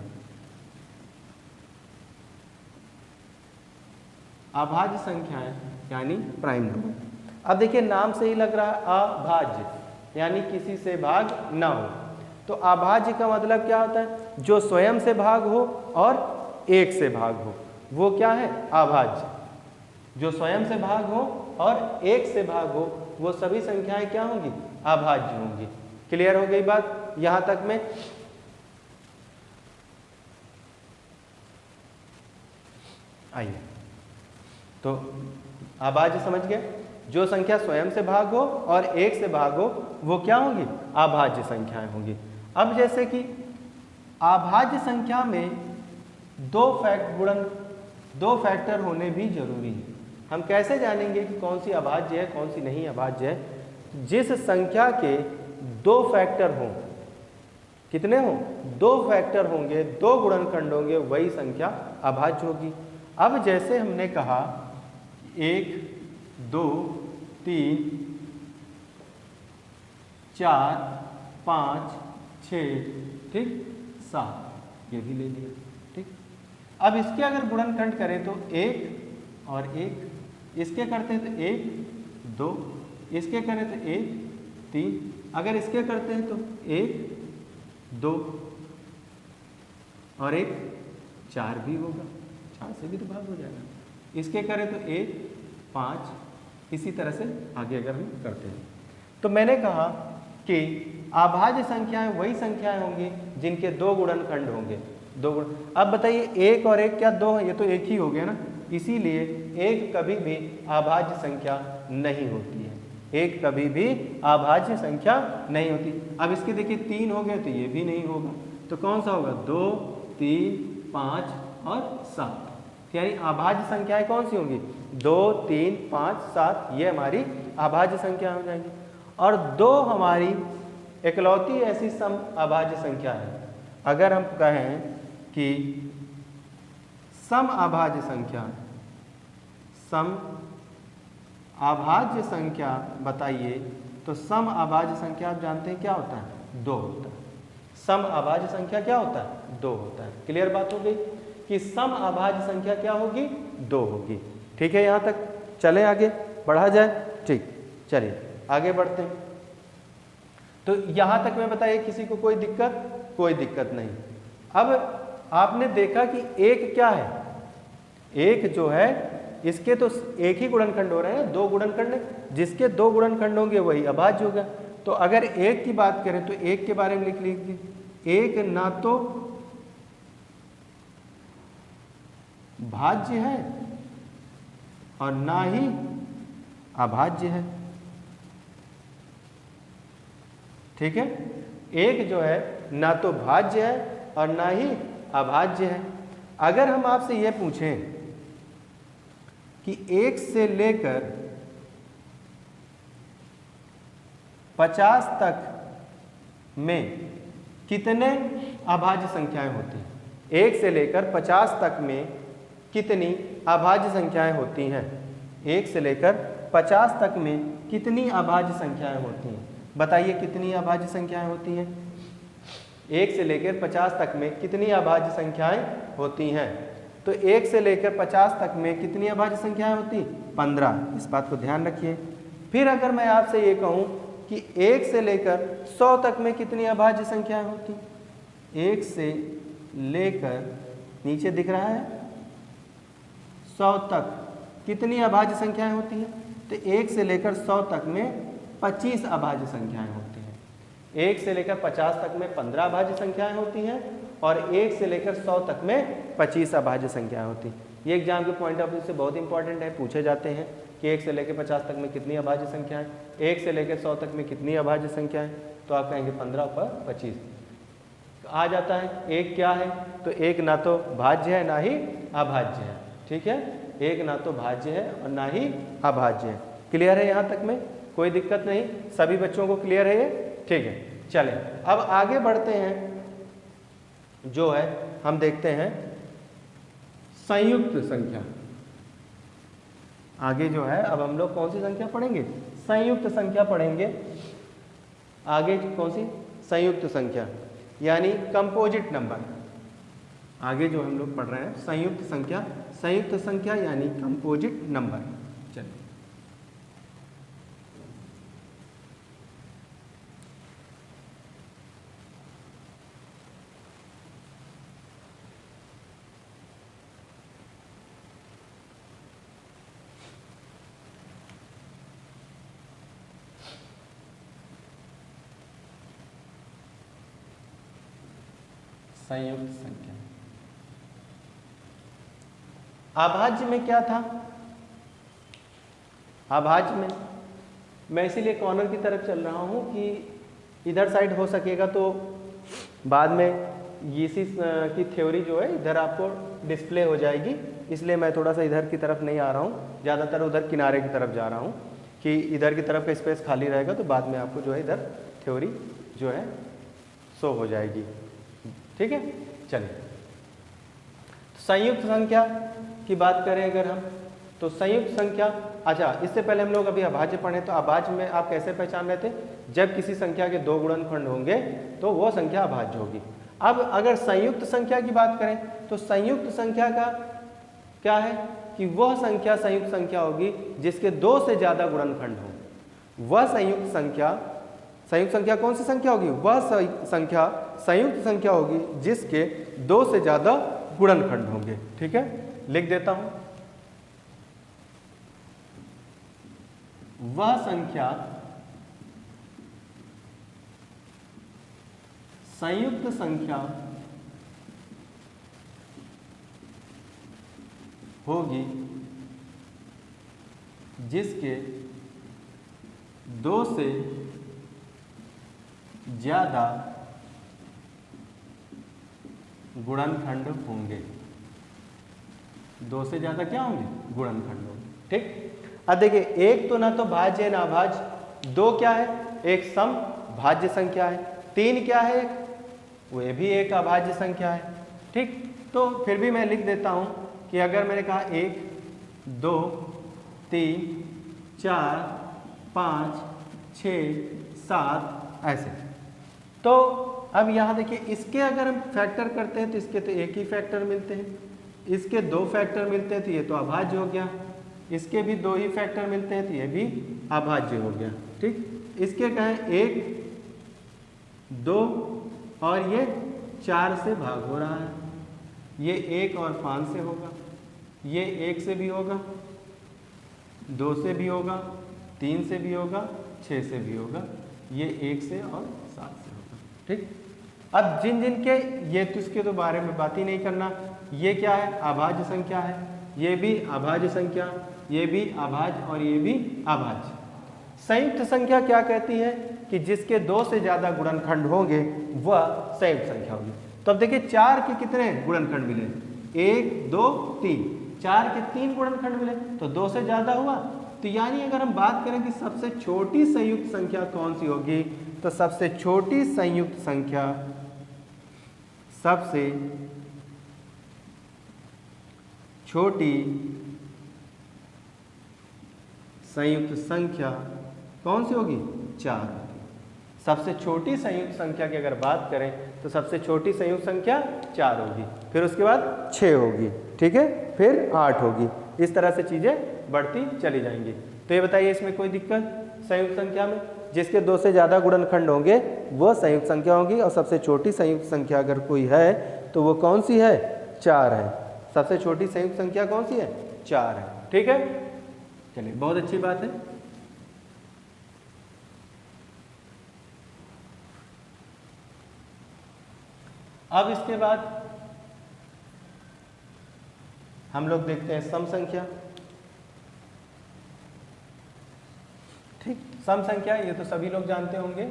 अभाज्य संख्याएं यानी प्राइम नंबर। अब देखिए नाम से ही लग रहा है अभाज्य, यानी किसी से भाग ना हो। तो अभाज्य का मतलब क्या होता है, जो स्वयं से भाग हो और एक से भाग हो, वो क्या है, अभाज्य। जो स्वयं से भाग हो और एक से भाग हो वो सभी संख्याएं क्या होंगी, अभाज्य होंगी। क्लियर हो गई बात यहां तक में। आइए, तो अभाज्य समझ गए, जो संख्या स्वयं से भाग हो और एक से भाग हो वो क्या होंगी, अभाज्य संख्याएं होंगी। अब जैसे कि अभाज्य संख्या में दो फैक्टर होने भी जरूरी है। हम कैसे जानेंगे कि कौन सी अभाज्य है कौन सी नहीं अभाज्य है? जिस संख्या के 2 फैक्टर हों, कितने हों? 2 फैक्टर होंगे, 2 गुणनखंड होंगे, वही संख्या अभाज्य होगी। अब जैसे हमने कहा 1 2 3 4 5 6 ठीक 7 ये भी ले लिया ठीक। अब इसके अगर गुणनखंड करें तो 1 और 1, इसके करते हैं तो 1 2, इसके करें तो 1 3, अगर इसके करते हैं तो 1 2 और 1 4 भी होगा, 4 से भी तो भाग हो जाएगा। इसके करें तो 1 5, इसी तरह से आगे अगर हम करते हैं तो मैंने कहा कि अभाज्य संख्याएं वही संख्याएं होंगी जिनके 2 गुणनखंड होंगे। 2 गुण, अब बताइए 1 और 1 क्या 2 है? ये तो एक ही हो गया ना, इसीलिए 1 कभी भी अभाज्य संख्या नहीं होती है। 1 कभी भी अभाज्य संख्या नहीं होती। अब इसके देखिए 3 हो गए तो ये भी नहीं होगा, तो कौन सा होगा? 2 3 5 और 7, यानी अभाज्य संख्याएं कौन सी होंगी? 2 3 5 7, ये हमारी अभाज्य संख्या हो जाएंगी। और 2 हमारी इकलौती ऐसी सम अभाज्य संख्या है। अगर हम कहें कि सम अभाज्य संख्या, सम अभाज्य संख्या बताइए, तो सम अभाज्य संख्या आप जानते हैं क्या होता है? 2 होता है। सम अभाज्य संख्या क्या होता है? 2 होता है। क्लियर बात हो गई कि सम अभाज्य संख्या क्या होगी? 2 होगी। ठीक है, यहाँ तक चले, आगे बढ़ा जाए। ठीक, चलिए आगे बढ़ते हैं। तो यहाँ तक में बताइए किसी को कोई दिक्कत? कोई दिक्कत नहीं। अब आपने देखा कि 1 क्या है? 1 जो है इसके तो एक ही गुणनखंड हो रहे हैं, 2 गुणनखंड, जिसके 2 गुणनखंड होंगे वही अभाज्य होगा। तो अगर 1 की बात करें तो 1 के बारे में लिख लीजिए, 1 ना तो भाज्य है और ना ही अभाज्य है। ठीक है, 1 जो है ना तो भाज्य है और ना ही अभाज्य है। अगर हम आपसे यह पूछें कि 1 से लेकर 50 तक में कितने अभाज्य संख्याएं होती हैं? 1 से लेकर 50 तक में कितनी अभाज्य संख्याएं होती हैं? 1 से लेकर 50 तक में कितनी अभाज्य संख्याएं होती हैं? बताइए कितनी अभाज्य संख्याएं होती हैं? 1 से लेकर 50 तक में कितनी अभाज्य संख्याएं होती हैं? तो 1 से लेकर 50 तक में कितनी अभाज्य संख्याएं होती? 15। इस बात को ध्यान रखिए। फिर अगर मैं आपसे ये कहूँ कि 1 से लेकर 100 तक में कितनी अभाज्य संख्याएं होती? 1 से लेकर, नीचे दिख रहा है, 100 तक कितनी अभाज्य संख्याएं होती हैं? तो 1 से लेकर 100 तक में 25 अभाज्य संख्याएं होती हैं। 1 से लेकर 50 तक में 15 अभाज्य संख्याएं होती हैं और 1 से लेकर 100 तक में 25 अभाज्य संख्याएं होती हैं। ये एग्जाम के पॉइंट ऑफ व्यू से बहुत इंपॉर्टेंट है, पूछे जाते हैं कि 1 से लेकर 50 तक में कितनी अभाज्य संख्याएं, 1 से लेकर 100 तक में कितनी अभाज्य संख्याएं, तो आप कहेंगे 15 पर 25 आ जाता है। 1 क्या है? तो 1 ना तो भाज्य है ना ही अभाज्य है। ठीक है, 1 ना तो भाज्य है और ना ही अभाज्य है। क्लियर है? यहाँ तक में कोई दिक्कत नहीं, सभी बच्चों को क्लियर है ये? ठीक है, चलें अब आगे बढ़ते हैं। जो है हम देखते हैं संयुक्त संख्या। आगे जो है अब हम लोग कौन सी संख्या पढ़ेंगे? संयुक्त संख्या पढ़ेंगे। आगे कौन सी? संयुक्त संख्या यानी कंपोजिट नंबर। आगे जो हम लोग पढ़ रहे हैं संयुक्त संख्या, संयुक्त संख्या यानी कंपोजिट नंबर। चलिए संयुक्त संख्या। अभाज्य में क्या था? अभाज्य में मैं इसीलिए कॉर्नर की तरफ चल रहा हूं कि इधर साइड हो सकेगा तो बाद में इसी की थ्योरी जो है इधर आपको डिस्प्ले हो जाएगी, इसलिए मैं थोड़ा सा इधर की तरफ नहीं आ रहा हूँ, ज़्यादातर उधर किनारे की तरफ जा रहा हूँ कि इधर की तरफ का स्पेस खाली रहेगा तो बाद में आपको जो है इधर थ्योरी जो है शो हो जाएगी। ठीक है, चलिए संयुक्त संख्या की बात करें अगर हम, तो संयुक्त संख्या, अच्छा इससे पहले हम लोग अभी अभाज्य पढ़े, तो अभाज्य में आप कैसे पहचान रहे थे, जब किसी संख्या के दो गुणनखंड होंगे तो वो संख्या अभाज्य होगी। अब अगर संयुक्त संख्या की बात करें तो संयुक्त संख्या का क्या है कि वह संख्या संयुक्त संख्या होगी जिसके दो से ज्यादा गुणनखंड हो। वह संयुक्त संख्या कौन सी संख्या होगी, वह संख्या संयुक्त संख्या होगी जिसके दो से ज्यादा गुणनखंड होंगे। ठीक है, लिख देता हूं, वह संख्या संयुक्त संख्या होगी जिसके दो से ज्यादा गुणनखंड होंगे। दो से ज्यादा क्या होंगे, गुणनखंड होंगे। ठीक, अब देखिए एक तो ना तो भाज्य है ना अभाज्य, दो क्या है, एक सम भाज्य संख्या है, तीन क्या है, वह भी एक अभाज्य संख्या है। ठीक, तो फिर भी मैं लिख देता हूं कि अगर मैंने कहा 1 2 3 4 5 6 7 ऐसे, तो अब यहाँ देखिए इसके अगर हम फैक्टर करते हैं तो इसके तो एक ही फैक्टर मिलते हैं, इसके दो फैक्टर मिलते हैं तो ये तो अभाज्य हो गया, इसके भी दो ही फैक्टर मिलते हैं तो ये भी अभाज्य हो गया। ठीक, इसके कहें 1 2 और ये 4 से भाग हो रहा है, ये 1 और 5 से होगा, ये 1 से भी होगा, 2 से भी होगा, 3 से भी होगा, 6 से भी होगा, ये 1 से और 7 से होगा। ठीक, अब जिन जिन के ये तो इसके तो बारे में बात ही नहीं करना, ये क्या है, अभाज्य संख्या है, ये भी अभाज्य संख्या, ये भी अभाज्य और ये भी अभाज्य। संयुक्त संख्या क्या कहती है कि जिसके दो से ज्यादा गुणनखंड होंगे वह संयुक्त संख्या होगी। तो अब देखिए 4 के कितने गुणनखंड मिले, 1 2 3, 4 के 3 गुणनखंड मिले तो 2 से ज्यादा हुआ। तो यानी अगर हम बात करें कि सबसे छोटी संयुक्त संख्या कौन सी होगी, तो सबसे छोटी संयुक्त संख्या, सबसे छोटी संयुक्त संख्या कौन सी होगी, 4 होगी। सबसे छोटी संयुक्त संख्या की अगर बात करें तो सबसे छोटी संयुक्त संख्या 4 होगी, फिर उसके बाद 6 होगी, ठीक है, फिर 8 होगी, इस तरह से चीजें बढ़ती चली जाएंगी। तो ये बताइए इसमें कोई दिक्कत, संयुक्त संख्या में जिसके दो से ज्यादा गुणनखंड होंगे वो संयुक्त संख्या होगी, और सबसे छोटी संयुक्त संख्या अगर कोई है तो वो कौन सी है, 4 है। सबसे छोटी संयुक्त संख्या कौन सी है, 4 है। ठीक है, चलिए बहुत अच्छी बात है। अब इसके बाद हम लोग देखते हैं सम संख्या। ठीक, सम संख्या ये तो सभी लोग जानते होंगे,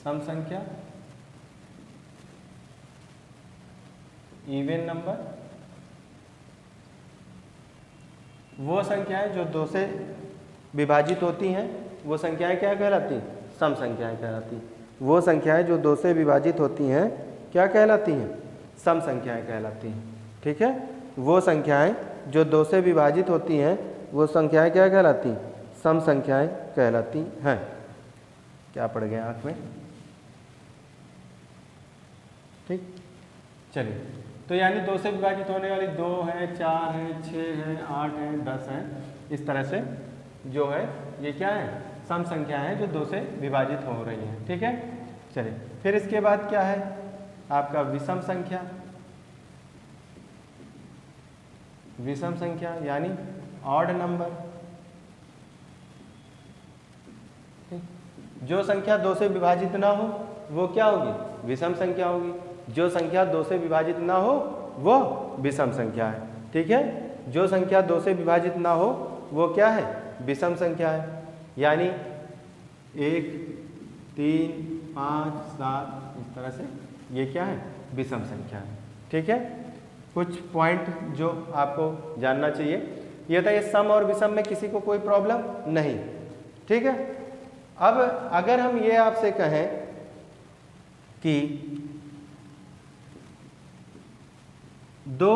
सम संख्या इवन नंबर, वो संख्याएं जो 2 से विभाजित होती हैं वो संख्याएं क्या कहलाती हैं, सम संख्याएं कहलाती हैं। वो संख्याएं जो 2 से विभाजित होती हैं क्या कहलाती हैं, सम संख्याएं कहलाती हैं। ठीक है, वो संख्याएं जो 2 से विभाजित होती हैं वो संख्याएं क्या कहलाती हैं, सम संख्याएं कहलाती हैं। क्या पड़ गया आंख में, ठीक, चलिए, तो यानी 2 से विभाजित होने वाली 2 है, 4 है, 6 है, 8 है, 10 है, इस तरह से जो है ये क्या है, सम संख्या है जो 2 से विभाजित हो रही है। ठीक है, चलिए, फिर इसके बाद क्या है आपका विषम संख्या। विषम संख्या यानी ऑड नंबर। जो संख्या 2 से विभाजित ना हो वो क्या होगी, विषम संख्या होगी। जो संख्या 2 से विभाजित ना हो वो विषम संख्या है। ठीक है, जो संख्या 2 से विभाजित ना हो वो क्या है, विषम संख्या है। यानी 1 3 5, 7 इस तरह से ये क्या है, विषम संख्या है। ठीक है, कुछ पॉइंट जो आपको जानना चाहिए ये था, ये सम और विषम में किसी को कोई प्रॉब्लम नहीं। ठीक है, अब अगर हम ये आपसे कहें कि दो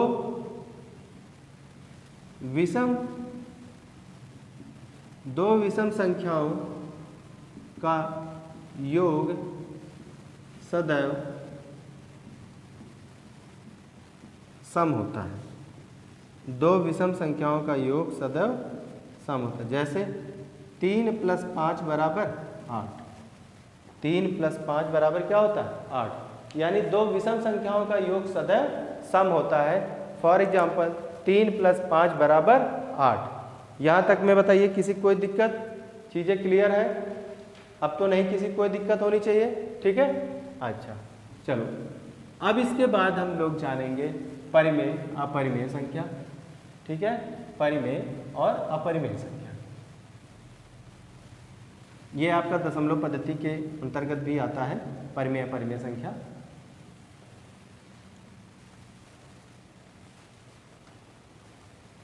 विषम संख्याओं का योग सदैव सम होता है। दो विषम संख्याओं का योग सदैव सम होता है। जैसे 3 + 5 = 8। 3 + 5 बराबर क्या होता है, 8। यानी दो विषम संख्याओं का योग सदैव सम होता है। For example 3 + 5 = 8। यहाँ तक में बताइए किसी को कोई दिक्कत, चीज़ें क्लियर है? अब तो नहीं किसी को कोई दिक्कत होनी चाहिए। ठीक है, अच्छा चलो अब इसके बाद हम लोग जानेंगे परिमेय अपरिमेय संख्या। ठीक है, परिमेय और अपरिमेय संख्या ये आपका दशमलव पद्धति के अंतर्गत भी आता है, परिमेय अपरिमेय संख्या।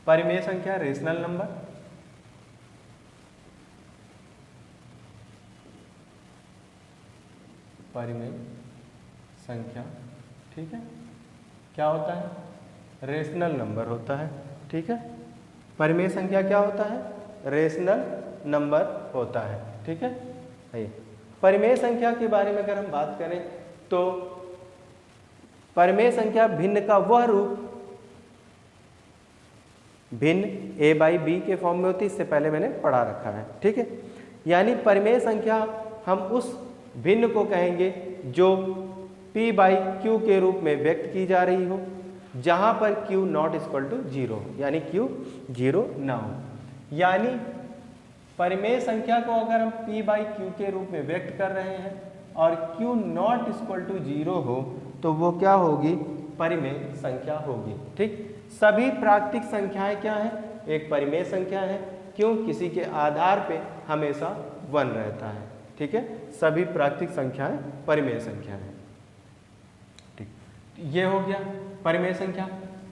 परिमेय संख्या रेशनल नंबर, परिमेय संख्या ठीक है क्या होता है, रेशनल नंबर होता है। ठीक है, परिमेय संख्या क्या होता है, रेशनल नंबर होता है। ठीक है, परिमेय संख्या के बारे में अगर हम बात करें तो परिमेय संख्या भिन्न का वह रूप, भिन्न a/b के फॉर्म में होती है, इससे पहले मैंने पढ़ा रखा है। ठीक है, यानी परिमेय संख्या हम उस भिन्न को कहेंगे जो p/q के रूप में व्यक्त की जा रही हो, जहां पर q ≠ 0 हो, यानी q 0 ना हो। यानी परिमेय संख्या को अगर हम p/q के रूप में व्यक्त कर रहे हैं और q ≠ 0 हो तो वो क्या होगी, परिमेय संख्या होगी। ठीक, सभी प्राकृतिक संख्याएं क्या हैं, एक परिमेय संख्या है। क्यों, किसी के आधार पे हमेशा 1 रहता है। ठीक है, सभी प्राकृतिक संख्याएं परिमेय संख्या है। ठीक, ये हो गया परिमेय संख्या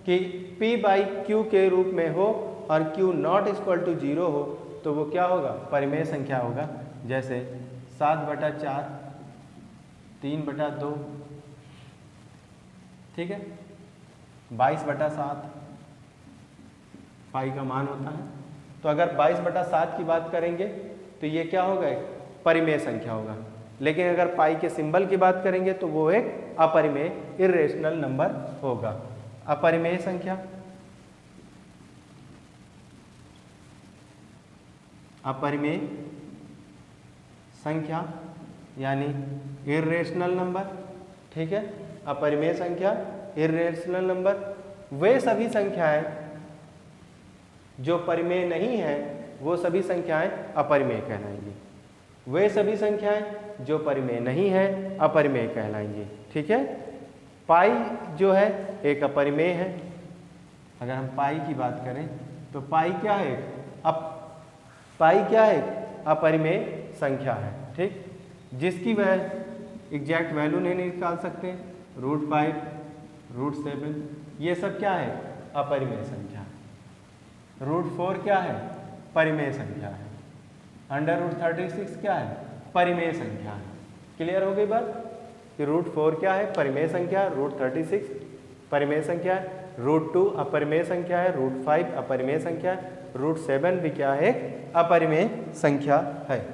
कि p/q के रूप में हो और q ≠ 0 हो तो वो क्या होगा, परिमेय संख्या होगा। जैसे 7/4, 3/2, ठीक है, 22/7 पाई का मान होता है। तो अगर 22/7 की बात करेंगे तो ये क्या होगा, परिमेय संख्या होगा। लेकिन अगर पाई के सिंबल की बात करेंगे तो वो एक अपरिमेय इरेशनल नंबर होगा। अपरिमेय संख्या, अपरिमेय संख्या यानी इरेशनल नंबर। ठीक है, अपरिमेय संख्या इरेशनल नंबर वे सभी संख्याएं जो परिमेय नहीं है वो सभी संख्याएं अपरिमेय कहलाएंगी। वे सभी संख्याएं जो परिमेय नहीं है अपरिमेय कहलाएंगी। ठीक है, पाई जो है एक अपरिमेय है। अगर हम पाई की बात करें तो पाई क्या है, पाई क्या है, अपरिमेय संख्या है। ठीक, जिसकी वह एग्जैक्ट वैल्यू नहीं निकाल सकते। √5, √7 ये सब क्या है, अपरिमेय संख्या। √4 क्या है, परिमेय संख्या है। √36 क्या है, परिमेय संख्या है। क्लियर हो गई बात कि √4 क्या है, परिमेय संख्या, √36 परिमेय संख्या है, √2 अपरिमेय संख्या है, √5 अपरिमेय संख्या है, √7 भी क्या है, अपरिमेय संख्या है।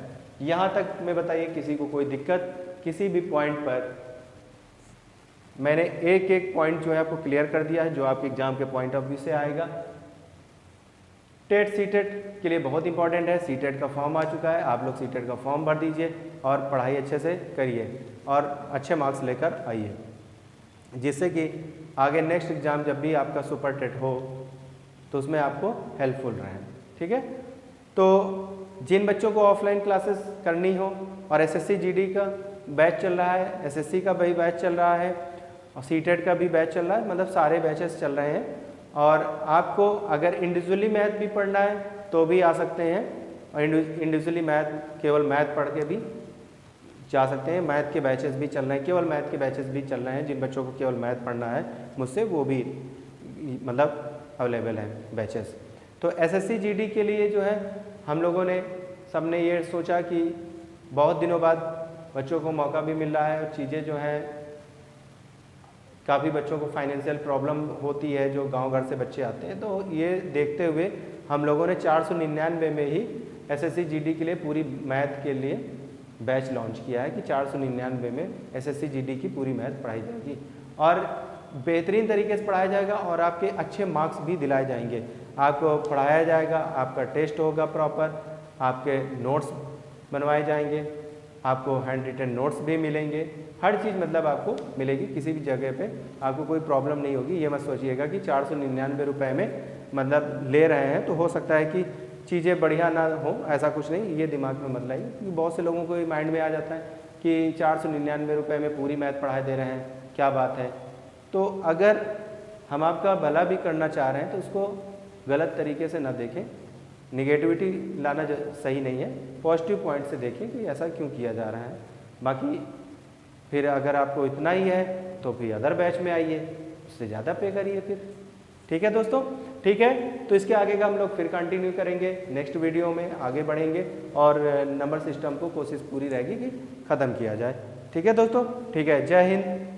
यहाँ तक में बताइए किसी को कोई दिक्कत, किसी भी पॉइंट पर मैंने एक एक पॉइंट जो है आपको क्लियर कर दिया है जो आपके एग्जाम के पॉइंट ऑफ व्यू से आएगा। टेट सीटेट के लिए बहुत इंपॉर्टेंट है। सीटेट का फॉर्म आ चुका है, आप लोग सीटेट का फॉर्म भर दीजिए और पढ़ाई अच्छे से करिए और अच्छे मार्क्स लेकर आइए, जिससे कि आगे नेक्स्ट एग्ज़ाम जब भी आपका सुपर टेट हो तो उसमें आपको हेल्पफुल रहे। ठीक है, तो जिन बच्चों को ऑफलाइन क्लासेस करनी हो और एसएससी जीडी का बैच चल रहा है, एसएससी का भी बैच चल रहा है और सीटेट का भी बैच चल रहा है, मतलब सारे बैचेस चल रहे हैं। और आपको अगर इंडिविजुअली मैथ भी पढ़ना है तो भी आ सकते हैं और इंडिविजुअली मैथ केवल मैथ पढ़ के भी जा सकते हैं। मैथ के बैचेस भी चल रहे हैं, केवल मैथ के बैचेस भी चल रहे हैं। जिन बच्चों को केवल मैथ पढ़ना है मुझसे, वो भी मतलब अवेलेबल है बैचेस। तो एसएससी जीडी के लिए जो है हम लोगों ने सबने ये सोचा कि बहुत दिनों बाद बच्चों को मौका भी मिल रहा है और चीज़ें जो हैं, काफ़ी बच्चों को फाइनेंशियल प्रॉब्लम होती है जो गांव घर से बच्चे आते हैं, तो ये देखते हुए हम लोगों ने 499 में ही एसएससी जीडी के लिए पूरी मैथ के लिए बैच लॉन्च किया है कि 499 में एसएससी जीडी की पूरी मैथ पढ़ाई जाएगी और बेहतरीन तरीके से पढ़ाया जाएगा और आपके अच्छे मार्क्स भी दिलाए जाएंगे। आपको पढ़ाया जाएगा, आपका टेस्ट होगा प्रॉपर, आपके नोट्स बनवाए जाएंगे, आपको हैंड रिटन नोट्स भी मिलेंगे, हर चीज़ मतलब आपको मिलेगी। किसी भी जगह पे आपको कोई प्रॉब्लम नहीं होगी। ये मत सोचिएगा कि 499 रुपये में मतलब ले रहे हैं तो हो सकता है कि चीज़ें बढ़िया ना हो, ऐसा कुछ नहीं, ये दिमाग में मत लाइए। क्योंकि बहुत से लोगों को माइंड में आ जाता है कि 499 रुपये में पूरी मैथ पढ़ाई दे रहे हैं, क्या बात है। तो अगर हम आपका भला भी करना चाह रहे हैं तो उसको गलत तरीके से ना देखें, निगेटिविटी लाना सही नहीं है, पॉजिटिव पॉइंट से देखें कि ऐसा क्यों किया जा रहा है। बाकी फिर अगर आपको इतना ही है तो फिर अदर बैच में आइए, उससे ज़्यादा पे करिए फिर। ठीक है दोस्तों, ठीक है। तो इसके आगे का हम लोग फिर कंटिन्यू करेंगे, नेक्स्ट वीडियो में आगे बढ़ेंगे और नंबर सिस्टम को कोशिश पूरी रहेगी कि ख़त्म किया जाए। ठीक है दोस्तों, ठीक है। जय हिंद।